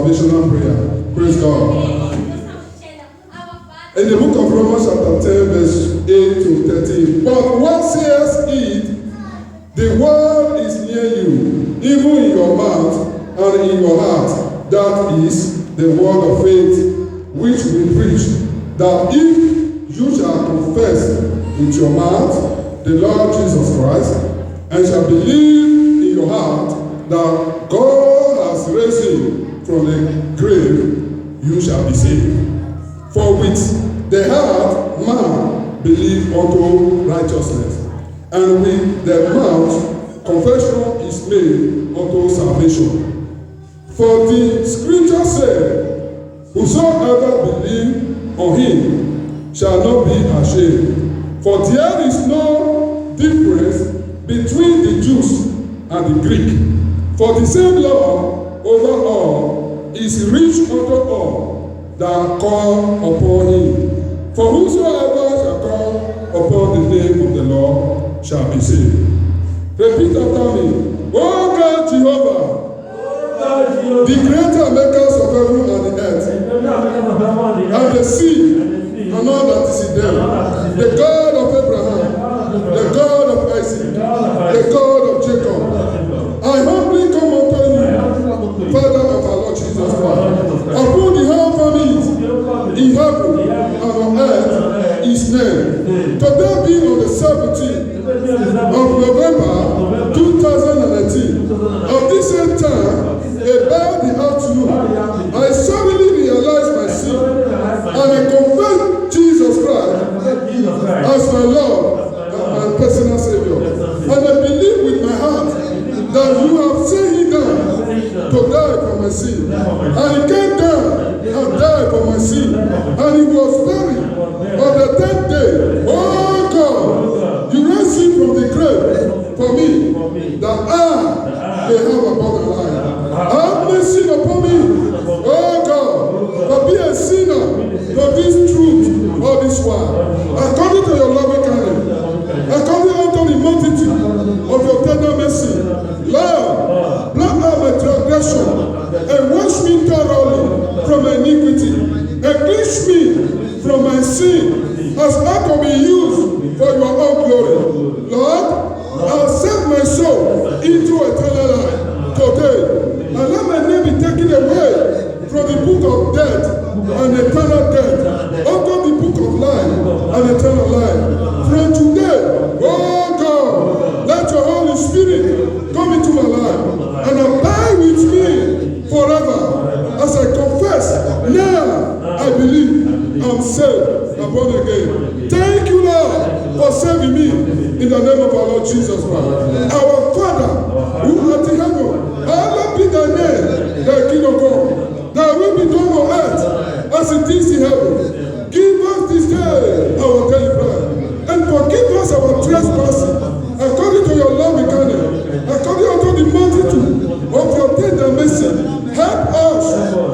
salvational prayer. Praise God. In the book of Romans chapter 10 verse 8 to 13. But what says it? The word is near you, even in your mouth and in your heart. That is the word of faith which we preach. That if you shall confess with your mouth the Lord Jesus Christ, and shall believe in your heart that God has raised him from the grave, you shall be saved. For with the heart man believe unto righteousness, and with the mouth confession is made unto salvation. For the scripture said, whosoever believe on him shall not be ashamed. For there is no difference between the Jews and the Greek. For the same Lord over all is rich unto all that call upon him. For whosoever shall call upon the name of the Lord shall be saved. Repeat after me. O God Jehovah, the creator makers of heaven and the earth, and the sea, and all that is in them, the God of Abraham, the God of Isaac, the God of Jacob, I humbly come unto you, Father of our Lord Jesus Christ, upon the whole families in heaven and on earth is named. Today being on the 17th of November 2018, of this same time, about the afternoon, I suddenly realized my sin, and I confessed Jesus Christ as my Lord and my personal Savior. And I believe with my heart that you have sent him down to die for my sin. And he came down and died for my sin. And he was buried. On the 10th day, oh God, you raised him from the grave for me, that I may have abundant life. Have mercy upon me, oh God, for be a sinner to this truth or this word. According to your loving kindness, according unto the multitude of your tender mercy, Lord, blot out my transgression and wash me thoroughly from my iniquity, and cleanse me from my sin, as I can be used for your own glory. Lord, accept my soul into eternal life today, and let my name be taken away from the book of death and eternal death unto the book of life and eternal life. From today, oh God, let your Holy Spirit come into my life and abide with me forever. As I confess, now I believe I'm saved and born again. Thank you, Lord, for saving me in the name of our Lord Jesus Christ. Our Father, who art in heaven, hallowed be thy name, thy kingdom come. Thy will be done on earth as it is in heaven. Give us this day our daily bread, and forgive us our trespasses, according to your loving kindness, according unto the multitude of your tender mercy. Help us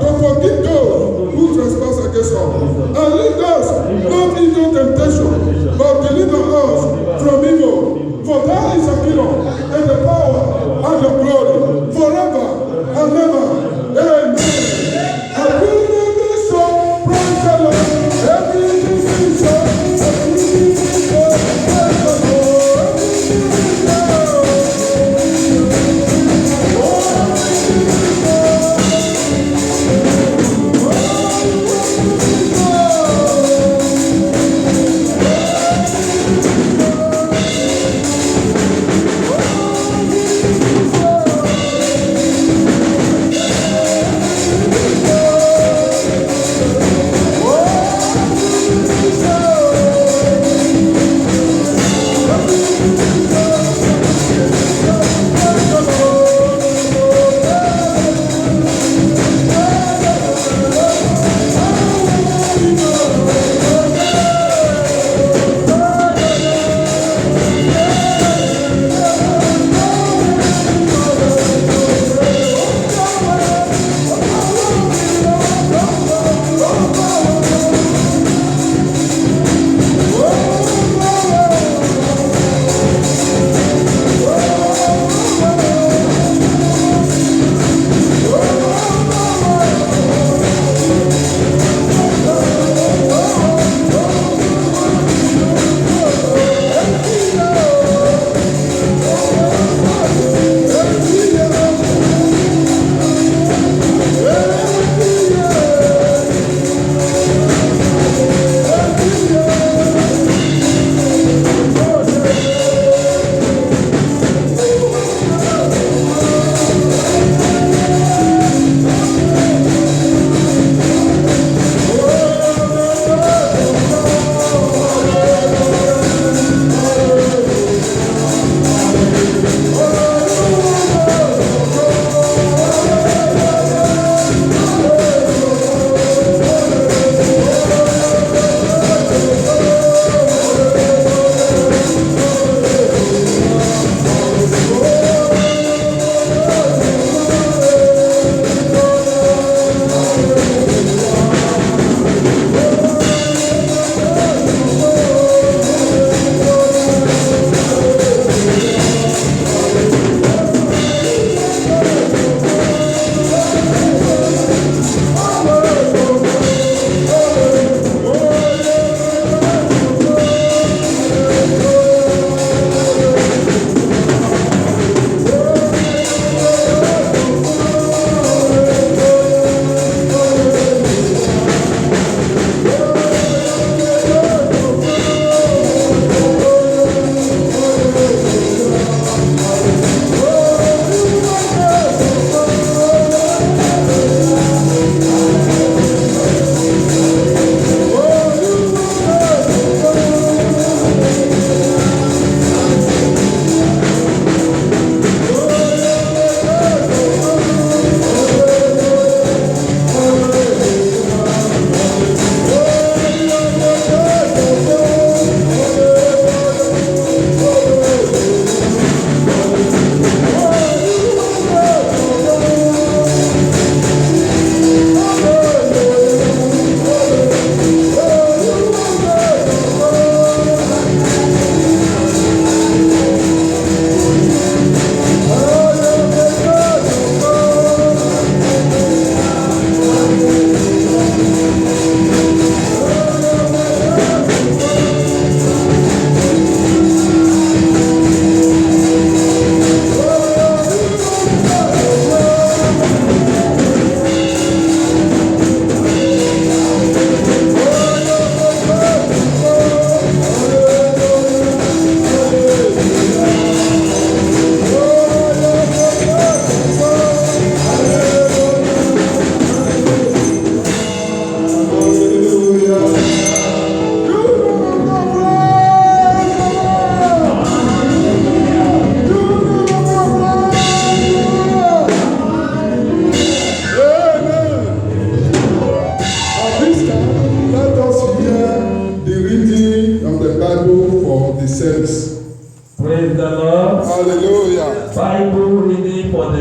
to forgive those who trespass against us, and lead us not into temptation, but deliver us from evil. For thine is the kingdom, and the power, and the glory, forever and ever. Amen. I will not be so, praise the Lord. Everything is so, everything is so, praise the Lord. Everything is so.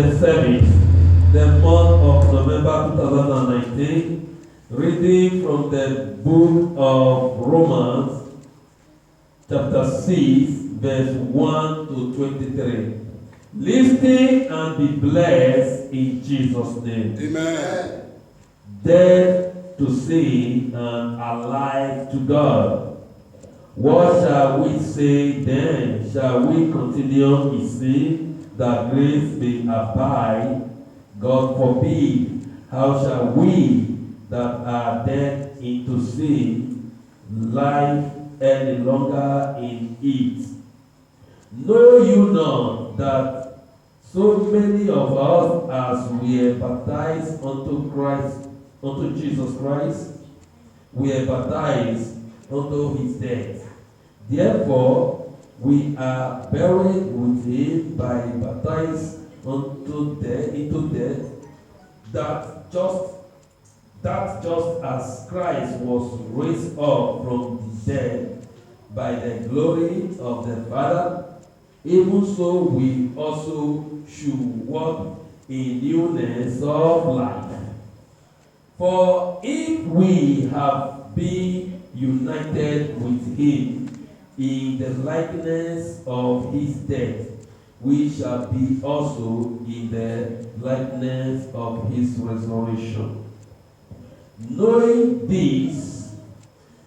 the 7th, the month of November 2019, reading from the book of Romans, chapter 6, verse 1 to 23. Listen and be blessed in Jesus' name. Amen. Dead to sin and alive to God. What shall we say then? Shall we continue in sin that grace may abide? God forbid. How shall we that are dead into sin live any longer in it? Know you not that so many of us as we are baptized unto Jesus Christ, we are baptized unto his death. Therefore, we are buried with him by baptized into death, that just as Christ was raised up from the dead by the glory of the Father, even so we also should walk in newness of life. For if we have been united with him in the likeness of his death, we shall be also in the likeness of his resurrection. Knowing this,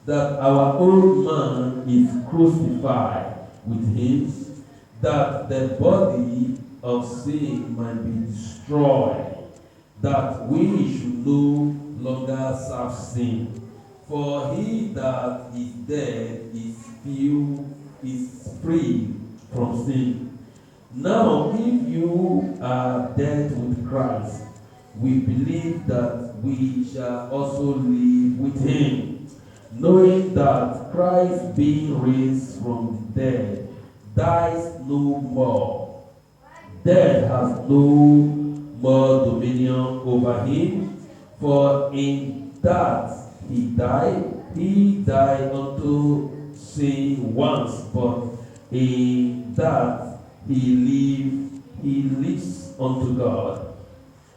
that our old man is crucified with him, that the body of sin might be destroyed, that we should no longer serve sin. For he that is dead is free from sin. Now, if you are dead with Christ, we believe that we shall also live with him, knowing that Christ, being raised from the dead, dies no more. Death has no more dominion over him, for in that he died unto sin once, but in that he lives unto God.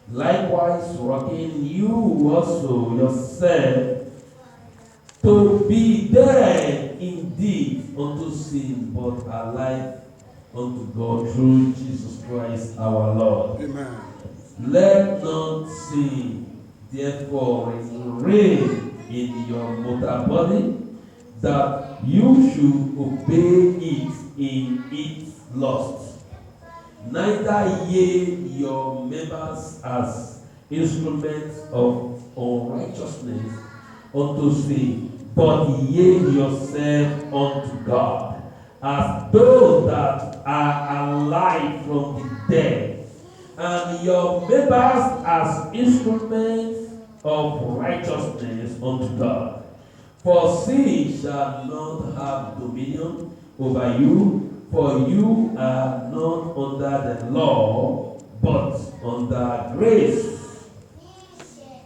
Likewise, reckon you also yourself to be dead indeed unto sin, but alive unto God through Jesus Christ our Lord. Amen. Let not sin therefore reign in your mortal body, that you should obey it in its lust. Neither ye your members as instruments of unrighteousness unto sin, but ye yourself unto God, as those that are alive from the dead, and your members as instruments of righteousness unto God. For sin shall not have dominion over you, for you are not under the law, but under grace,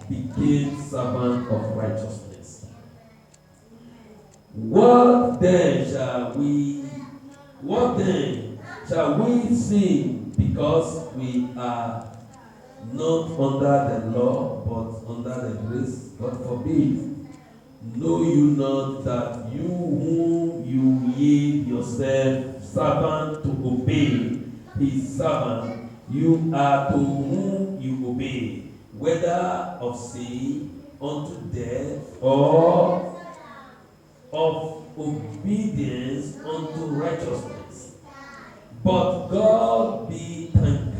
became servant of righteousness. What then shall we sin because we are not under the law, but under the grace? God forbid. Know you not that you whom you yield yourself servant to obey his servant, you are to whom you obey, whether of sin unto death, or of obedience unto righteousness. But God be thanked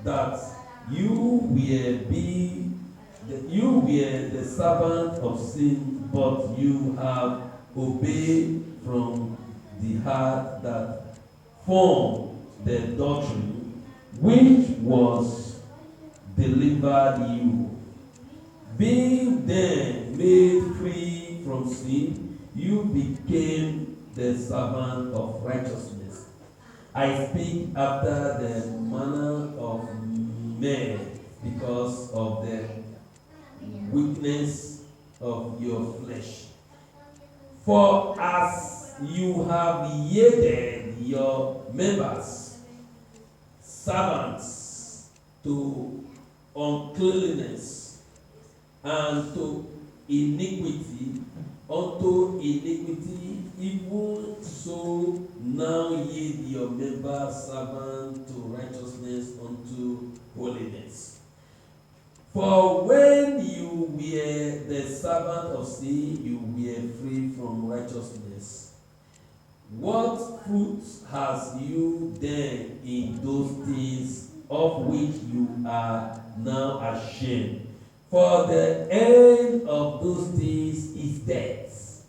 that you were the servant of sin, but you have obeyed from the heart that formed the doctrine which was delivered you. Being then made free from sin, you became the servant of righteousness. I speak after the manner of men, because of the weakness of your flesh. For as you have yielded your members servants to uncleanness, and to iniquity unto iniquity, even so now ye be your members servant to righteousness unto holiness. For when you were the servant of sin, you were free from righteousness. What fruit has you then in those things of which you are now ashamed? For the end of those things is death.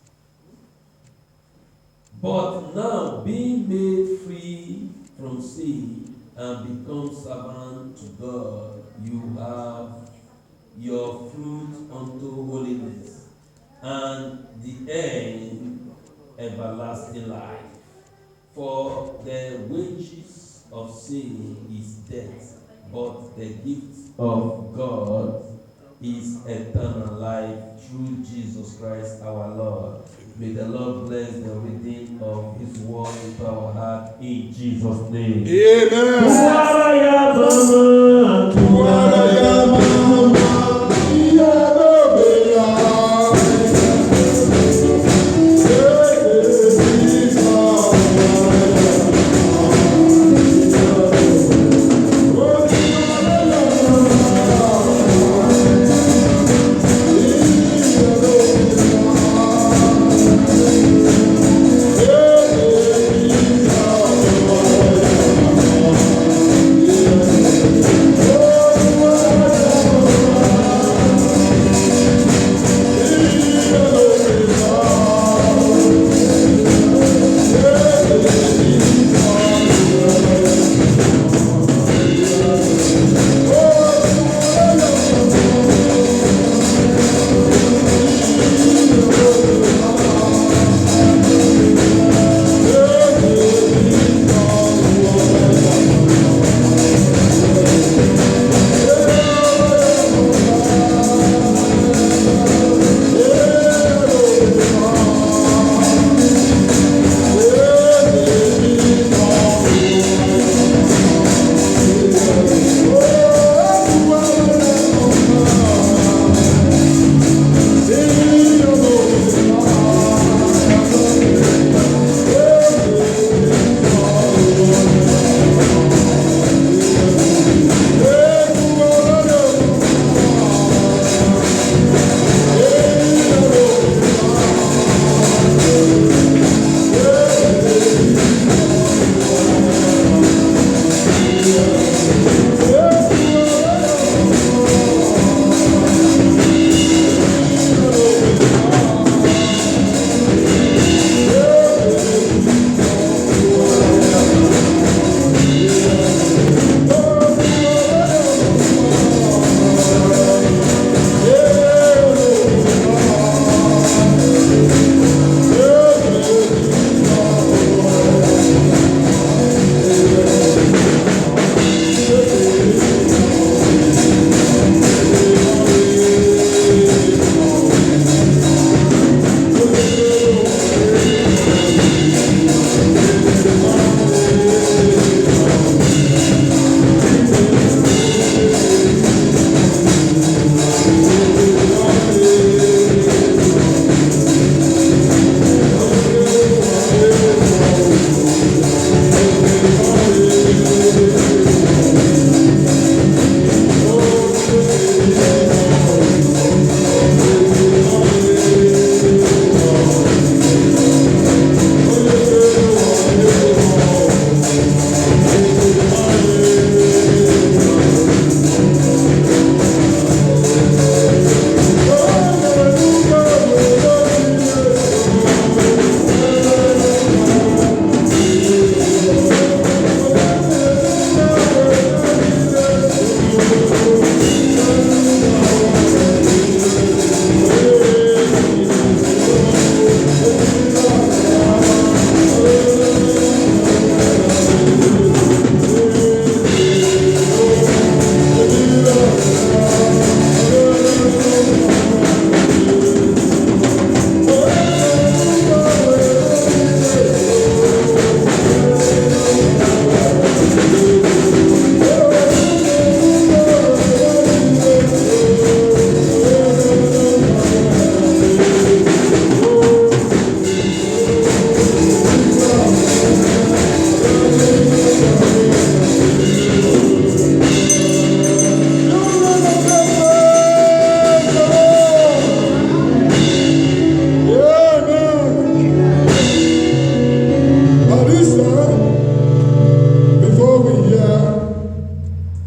But now, being made free from sin and become servant to God, you have your fruit unto holiness, and the end everlasting life. For the wages of sin is death, but the gift of God is eternal life through Jesus Christ our Lord. May the Lord bless the reading of His word into our heart in Jesus' name.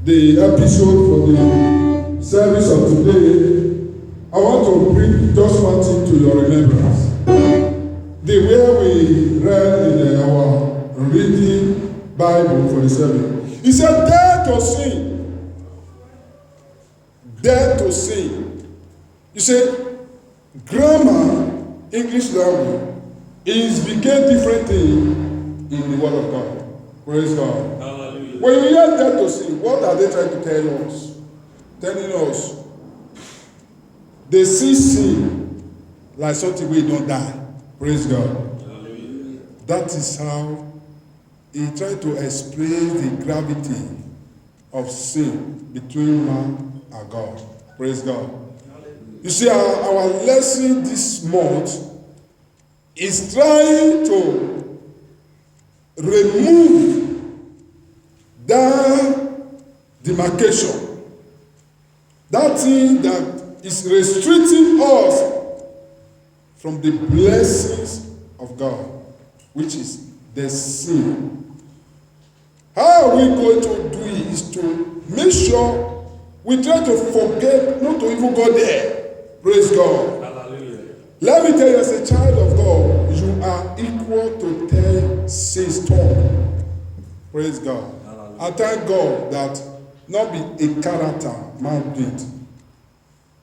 the episode for the service of today, I want to bring just one thing to your remembrance. The way we read in our reading Bible for the service. He said, dare to sin. Dare to sin. You see, grammar, English language, is became different thing in the Word of God. Praise God. Hallelujah. When you hear dare to sin, what are they trying to tell us? Telling us they see sin like something we don't die. Praise God. Hallelujah. That is how he tried to explain the gravity of sin between man and God. Praise God. You see, our lesson this month is trying to remove that demarcation, that thing that is restricting us from the blessings of God, which is the sin. How are we going to do it is to make sure we try to forget, not to even go there. Praise God. Hallelujah. Let me tell you, as a child of God, you are equal to 10 sins talk. Praise God. Hallelujah. I thank God that not be a character man did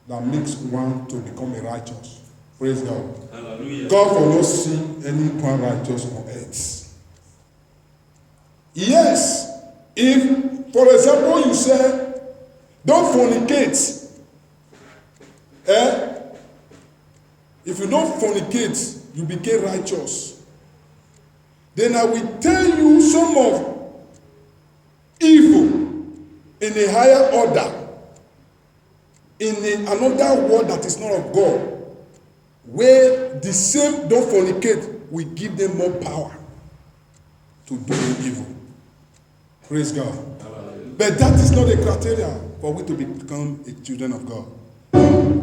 that makes one to become a righteous. Praise God. Hallelujah. God will not see anyone righteous on earth. Yes, if, for example, you say, don't fornicate. If you don't fornicate, you become righteous. Then I will tell you some of evil in a higher order, in another world that is not of God, where the same don't fornicate will give them more power to do evil. Praise God. But that is not a criteria for we to become a children of God.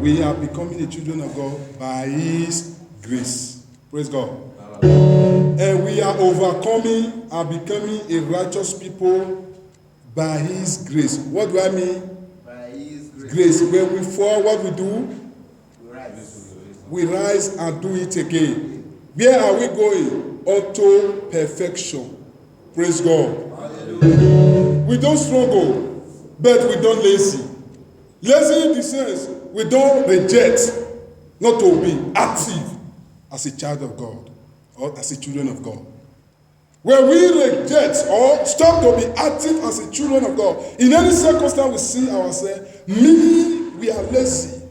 We are becoming the children of God by His grace. Praise God. And we are overcoming and becoming a righteous people by His grace. What do I mean? By His grace. When we fall, what we do? We rise and do it again. Where are we going? Unto perfection. Praise God. Hallelujah. We don't struggle, but we don't lazy. Lazy in the sense we don't reject, not to be active as a child of God or as a children of God. When we reject or stop to be active as a children of God, in any circumstance we see ourselves, meaning we are lazy.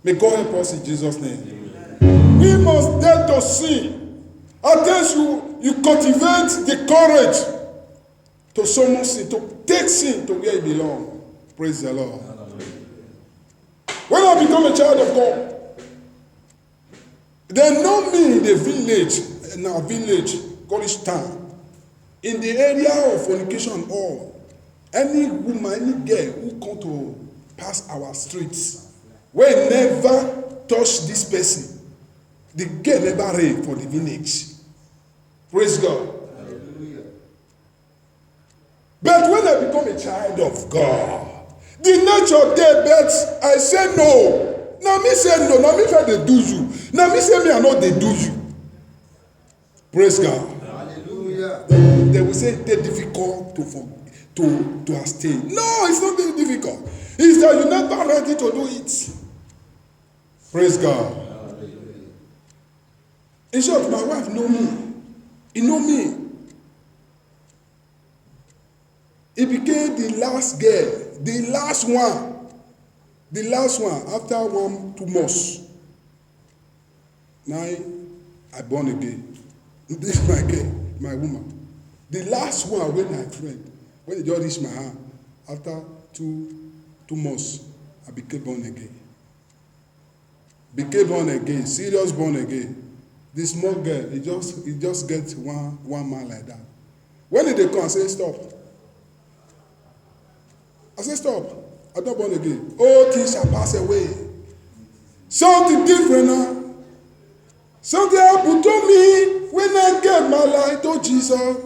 May God help us in Jesus' name. Amen. We must dare to sin. Unless you cultivate the courage to summon sin, to take sin to where it belongs. Praise the Lord. When I become a child of God, they know me in the village, in our village, college town, in the area of fornication and all. Any woman, any girl who come to pass our streets, we never touch this person. The girl never reign for the village. Praise God. Hallelujah. But when I become a child of God, the nature there, but I say no. Now me say no. Now me try to do you. Now me say me I know they do you. Praise God. Hallelujah. They will say it's difficult to abstain. No, it's not very difficult. It's that you're not ready to do it. Praise God. Hallelujah. In short, my wife know me. He know me. He became the last girl. The last one, after 2 months. Now, I born again. This is my girl, my woman. The last one when I friend, when it just reached my hand, after two months, I became born again. Became born again, serious born again. This small girl, he just gets one man like that. When did they come? I say, stop. I said, stop. I'm not born again. All things shall pass away. Something different now. Something happened to me when I gave my life to Jesus.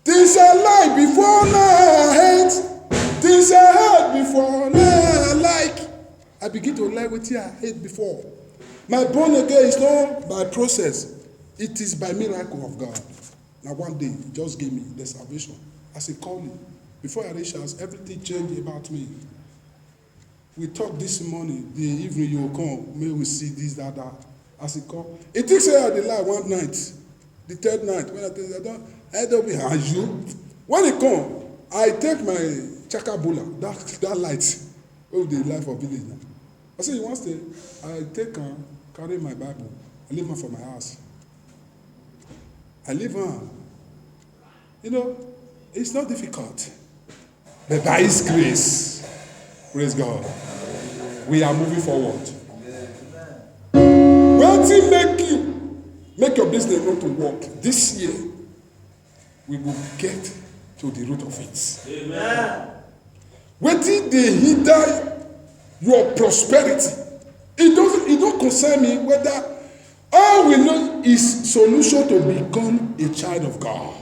Things are light before my head. Things are before. Nah, I like. I begin to like what I hate before. My born again is not by process. It is by miracle of God. Now one day, he just gave me the salvation. As a calling. Before I reach house, everything changed about me. We talk this morning, the evening you will come, may we see this, that. As he come. It takes I the lie one night. The third night, when I don't be as you. When he come, I take my chakabula, that light, of the life of village now. I say, one day, I take carry my Bible, I leave her for my house. I leave her. You know, it's not difficult. But by His grace, praise God, we are moving forward. What He make your business not to work this year, we will get to the root of it. Amen. Wetin dey hinder your prosperity? It don't concern me whether all we know is solution to become a child of God.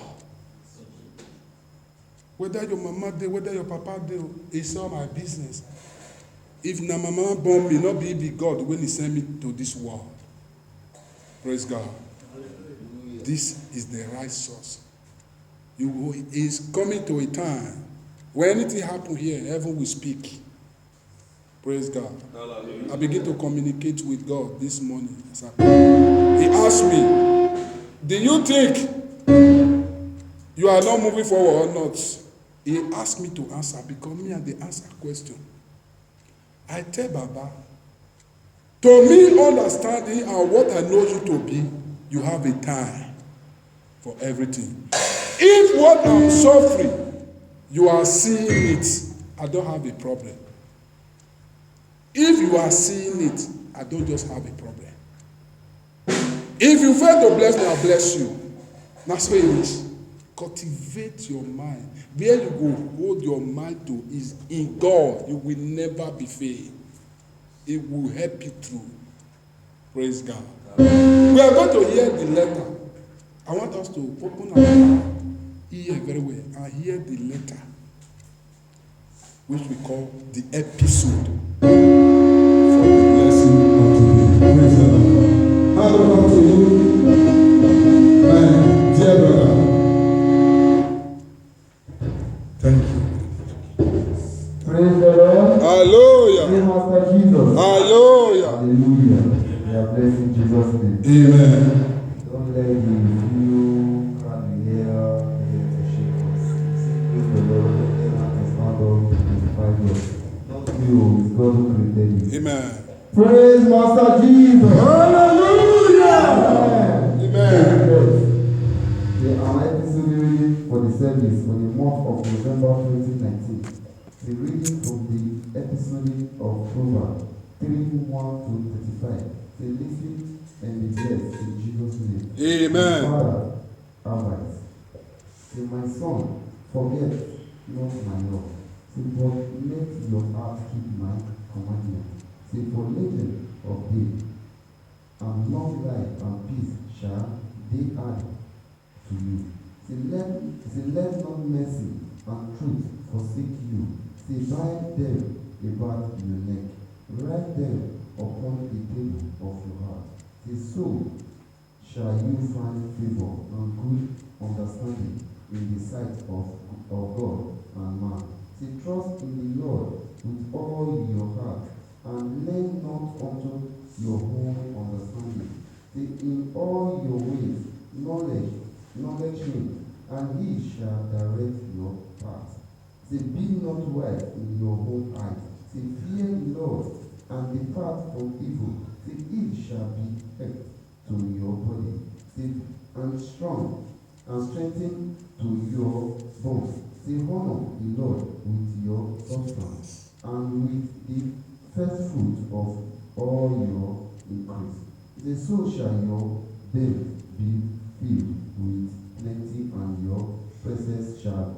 Whether your mama dey, whether your papa dey, it's not my business. If na mama born me, not be God when He send me to this world. Praise God. This is the right source. Is coming to a time when anything happen here, heaven will speak. Praise God. Hallelujah. I begin to communicate with God this morning. He asked me, do you think you are not moving forward or not? He asked me to answer because me and the answer question. I tell Baba, to me understanding and what I know you to be, you have a time for everything. If what I'm suffering, you are seeing it, I don't have a problem. If you are seeing it, I don't just have a problem. If you fail to bless me, I'll bless you. That's what it is. Cultivate your mind. Where you go, hold your mind to is in God. You will never be failed. It will help you through. Praise God. We are going to hear the letter. I want us to open our ear very well and hear the letter, which we call the episode for the lesson of today. Praise the Lord. Hello to you, my dear brother. Thank you. Praise the Lord. Hallelujah. Praise Master Jesus. Hallelujah. Hallelujah. We are blessed in Jesus' name. Amen. Don't let the few can hear to shake us. Praise the Lord. Everyone is not all to us. Not you, it's God who created you. Amen. Praise Master Jesus. Hallelujah. Amen. Amen. Our episode reading for the service for the month of November 2019. The reading from the episode of Proverbs 3:1-35. Say, listen and be blessed in Jesus' name. Amen. Father, advice. Say, my son, forget not my law. Say, but let your heart keep my commandment. Say, for legend of day, and long life and peace shall they add to you. Say, let not mercy and truth forsake you. Say, bind them about your neck. Write them upon the table of your heart. Say, so shall you find favor and good understanding in the sight of God and man. Say, trust in the Lord with all your heart, and lean not unto your own understanding. Say, in all your ways knowledge him, and he shall direct your path. Say, be not wise in your own eyes. Say, fear the Lord, and depart from evil. Say, it shall be health to your body. Say, and strong, and strengthen to your bones. Say, honor the Lord with your substance, and with the first fruit of all your increase. Say, so shall your belly be filled with plenty, and your presence shall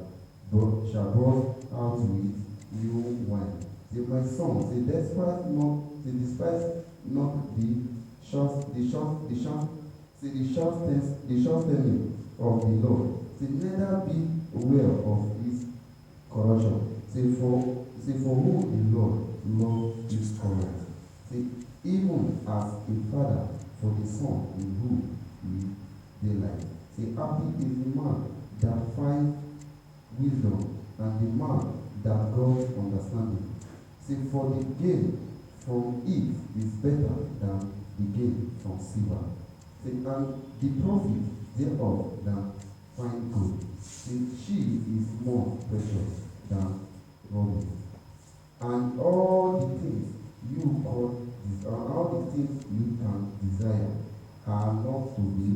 burst out with new wine. Say, my son, say, despise not the shortening of the Lord. Say, neither be aware of his corruption. Say for who the Lord loves is correct. Say even as a father for the son in whom he delights. Say happy is the man that finds wisdom and the man that grows understanding. Say for the gain from it is better than the gain from silver. Say and the profit thereof than fine gold. Say she is more precious than ruby. And all the things you can desire are not to be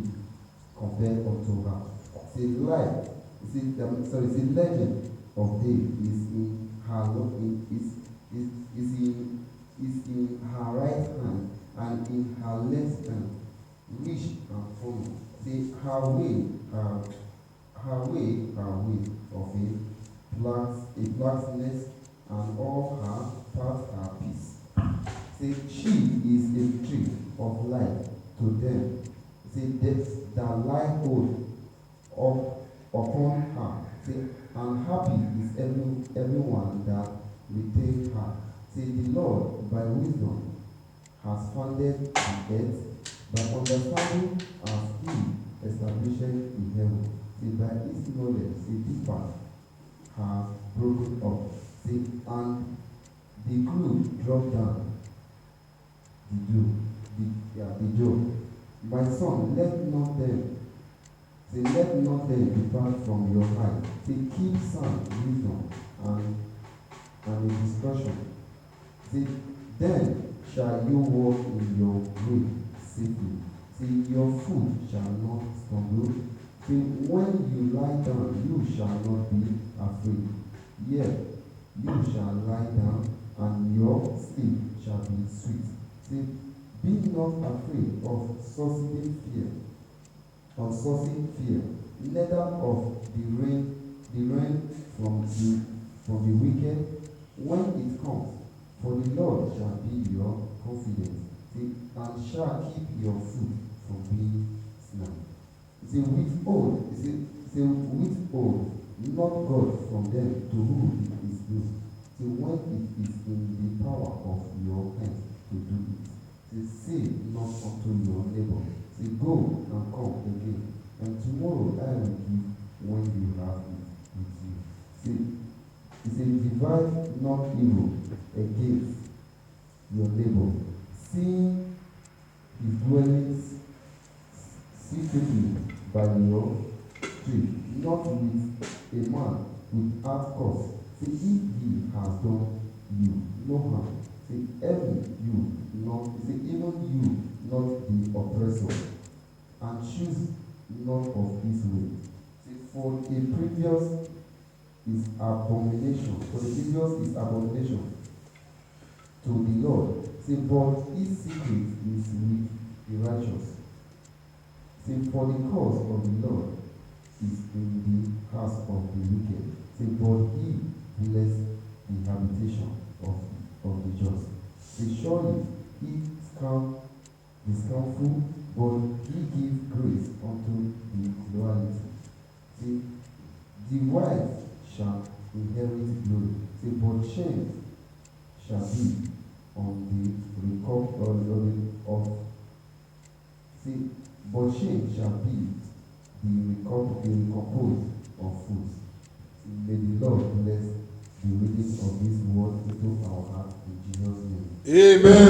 compared unto her. Say life, say legend of day is in her is in her right hand and in her left hand, rich and full. Say her way of a blacksmith, and all her paths are peace. Say she is a tree of life to them. Say that lie hold upon her. Say and happy is everyone that retains her. Say the Lord by wisdom has founded the earth, by understanding as he established the heaven. Say by his knowledge, say the path has broken up. Say and the glue dropped down the dew. My son, let not them depart from your eye. Say keep sound wisdom and a discretion. Say then shall you walk in your way safely. Say your foot shall not stumble. Say when you lie down, you shall not be afraid. Yet you shall lie down, and your sleep shall be sweet. Say, be not afraid of saucy fear, neither of the rain from the wicked when it comes. For the Lord shall be your confidence, and shall keep your foot from being snared. Withhold not God from them to whom it is due. Say when it is in the power of your hands to do it. Say not unto your neighbor. Say go and come again, and tomorrow I will give when you have it with you. Say divide not evil against your neighbor, seeing his dwellings secretly by your tree, not with a man without cause. Say if he has done you no harm. Say even you not the oppressor, and choose not of his way. Say for the previous is abomination to the Lord. Say but his secret is with the righteous. Say for the cause of the Lord is in the house of the wicked. Say but he bless the habitation of the just. Say surely he is scornful, but he gives grace unto the loyalty. Say the wife shall inherit glory. Say but shame shall be on the recovery of. Say but shame shall be the recompose of fools. May the Lord bless the reading of this word into our heart in Jesus' name. Amen.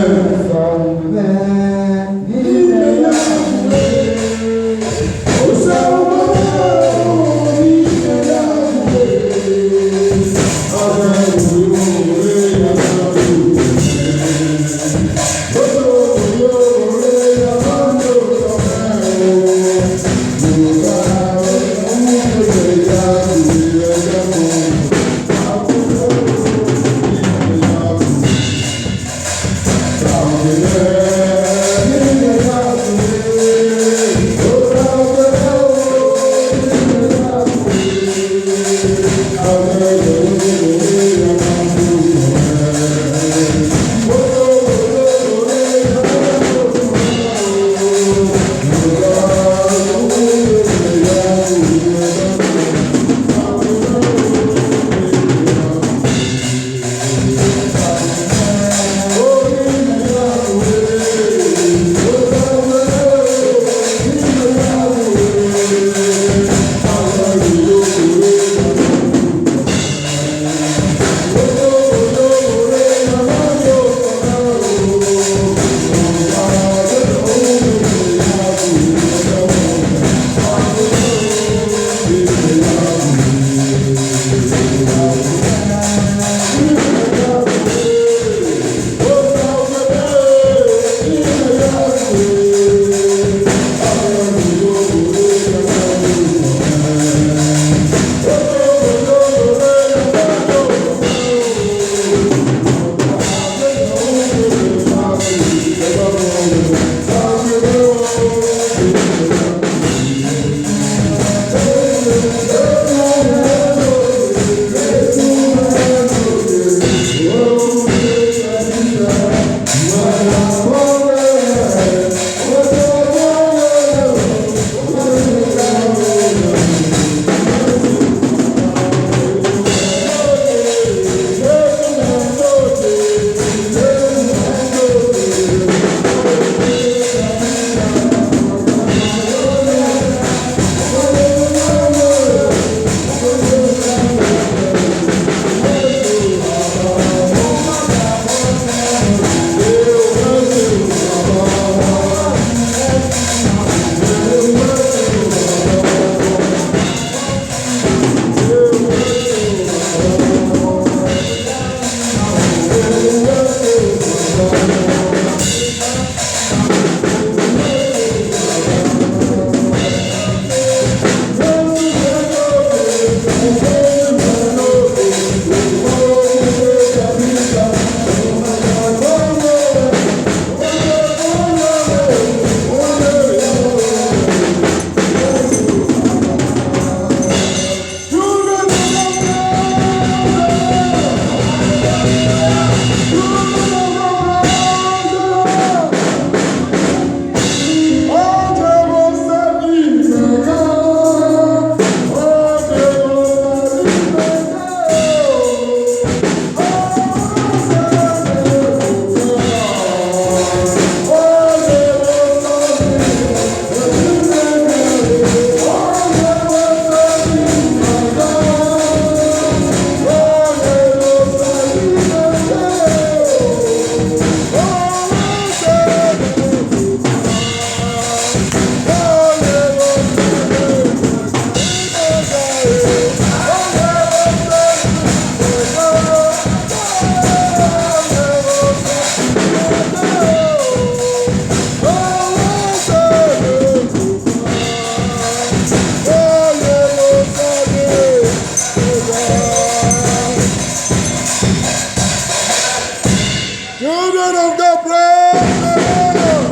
Children of God, praise the Lord.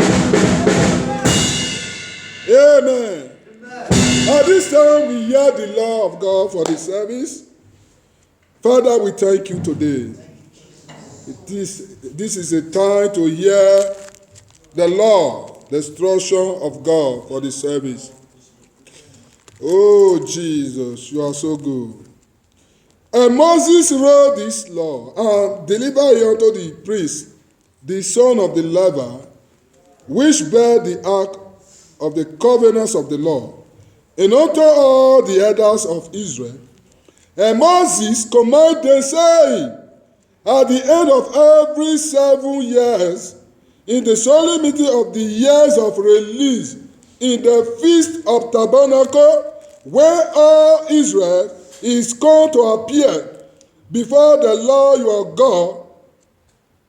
Amen. At this time, we hear the law of God for the service. Father, we thank you today. This is a time to hear the law, the instruction of God for the service. Oh, Jesus, you are so good. And Moses wrote this law and delivered it unto the priest, the son of the Levi, which bare the ark of the covenants of the Lord, and unto all the elders of Israel. And Moses commanded them, saying, at the end of every 7 years, in the solemnity of the years of release, in the feast of tabernacle, where all Israel is come to appear before the Lord your God,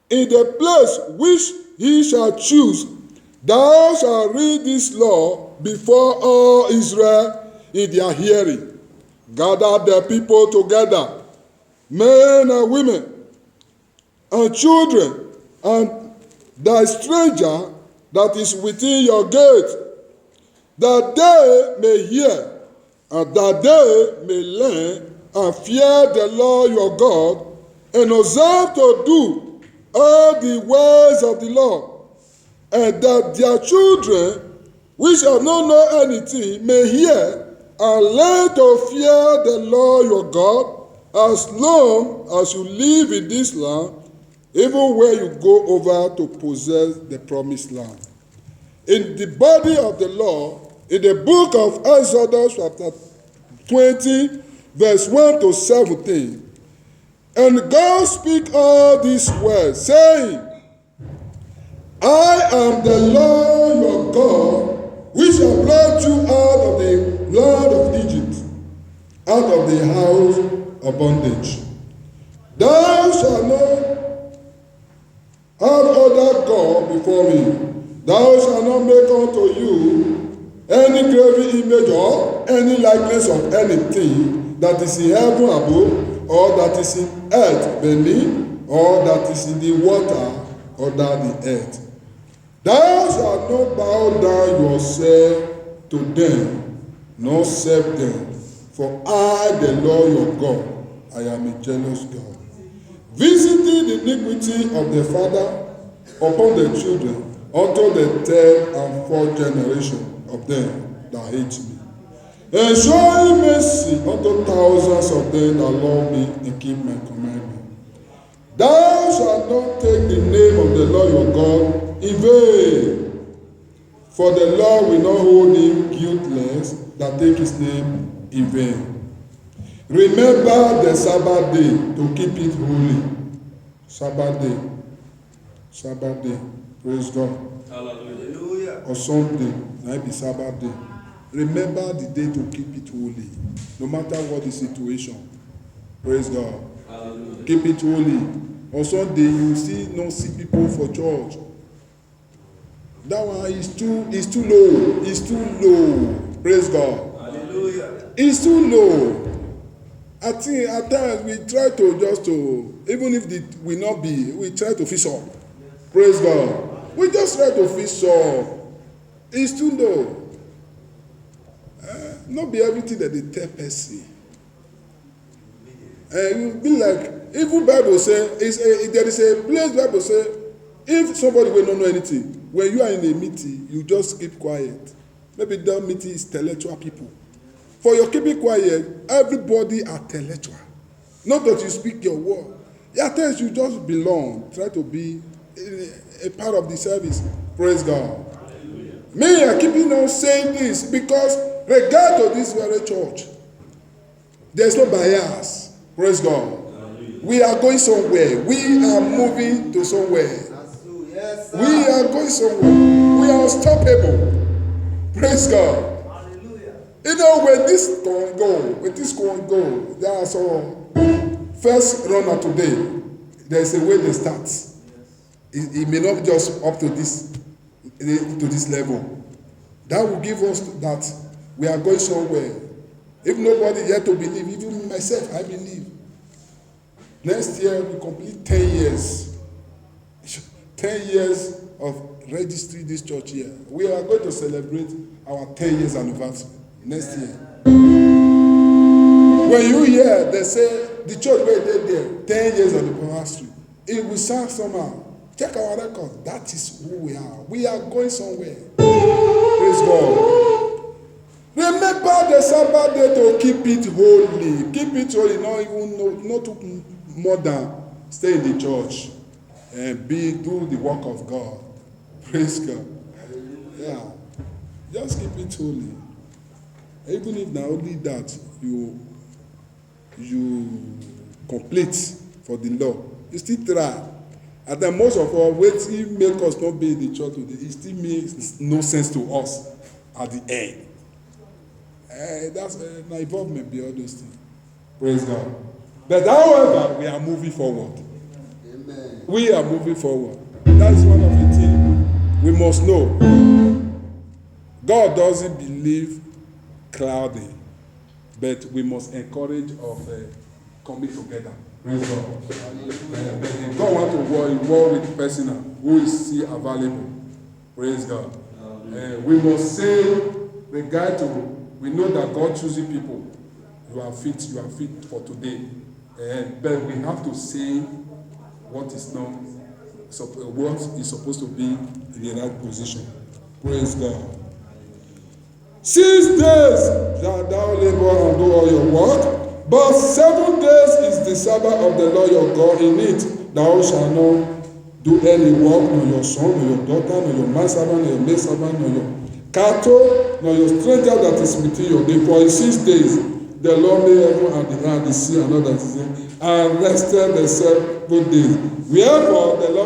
in the place which he shall choose, thou shalt read this law before all Israel in their hearing. Gather the people together, men and women, and children, and thy stranger that is within your gate, that they may hear, and that they may learn, and fear the Lord your God, and observe to do all the ways of the Lord, and that their children, which have not known anything, may hear, and learn to fear the Lord your God, as long as you live in this land, even where you go over to possess the promised land. In the body of the law, in the book of Exodus chapter 20, verse 1 to 17, and God speak all these words, saying, I am the Lord your God, which have brought you out of the land of Egypt, out of the house of bondage. Thou shalt not have other God before me. Thou shalt not make unto you any graven image or any likeness of anything that is in heaven above, or that is in earth beneath, or that is in the water under the earth. Thou shalt not bow down yourself to them, nor serve them. For I, the Lord your God, I am a jealous God, visiting the iniquity of the father upon the children, unto the 3rd and 4th generation of them that hate me, and showing mercy unto thousands of them that love me and keep my commandment. Thou shalt not take the name of the Lord your God in vain, for the Lord will not hold him guiltless that take his name in vain. Remember the Sabbath day to keep it holy. Sabbath day. Sabbath day. Praise God. Hallelujah. Or Sunday, might be Sabbath day. Remember the day to keep it holy, no matter what the situation. Praise God. Hallelujah. Keep it holy. On Sunday, you not see people for church. That one is too low. It's too low. Praise God. Hallelujah. It's too low. I think at times we try to even if it will not be, we try to fish up. Praise God. We just try to fish up. It's too low. Not be everything that they tell person. You be like, even Bible say, there is a place Bible say, if somebody will not know anything, when you are in a meeting, you just keep quiet. Maybe that meeting is intellectual people. For your keeping quiet, everybody are intellectual. Not that you speak your word. At times you just belong, try to be a part of the service. Praise God. Hallelujah. Me, I keep on saying this because regard to this very church, there's no bias. Praise God. Hallelujah. We are going somewhere. We are moving to somewhere. Yes, we are going somewhere. We are unstoppable. Praise God. Hallelujah. You know, when this can go, there are some first runner today. There's a way they start. It may not just up to this level. That will give us that we are going somewhere. If nobody yet to believe, even myself, I believe. Next year we complete 10 years. 10 years of registry this church here. We are going to celebrate our 10 years anniversary next year. When you hear they say the church where they there 10 years of the anniversary, it will sound somehow. Check our record. That is who we are. We are going somewhere. Praise God. Remember the Sabbath day to keep it holy. Keep it holy. Not more than stay in the church and do the work of God. Praise God. Yeah. Just keep it holy. Even if now only that you complete for the law, you still try. And then most of our ways make us not be in the church today. It still makes no sense to us at the end. That's my involvement be all those things. Praise God. But however, we are moving forward. Amen. We are moving forward. That is one of the things we must know. God doesn't believe cloudy, but we must encourage of coming together. Praise God. God want to war with the person who is still available. Praise God. We must say, we know that God choosing people. You are fit for today. But we have to say what is supposed to be in the right position. Praise God. 6 days shall thou labor and do all your work, but 7 days is the Sabbath of the Lord your God. In it thou shalt not do any work, nor your son, nor your daughter, nor your manservant, nor your maidservant, nor your cattle, nor your stranger that is within your gate. For in 6 days the Lord made heaven and the earth, the sea, and all that is in, and rested the 7th day. Wherefore the Lord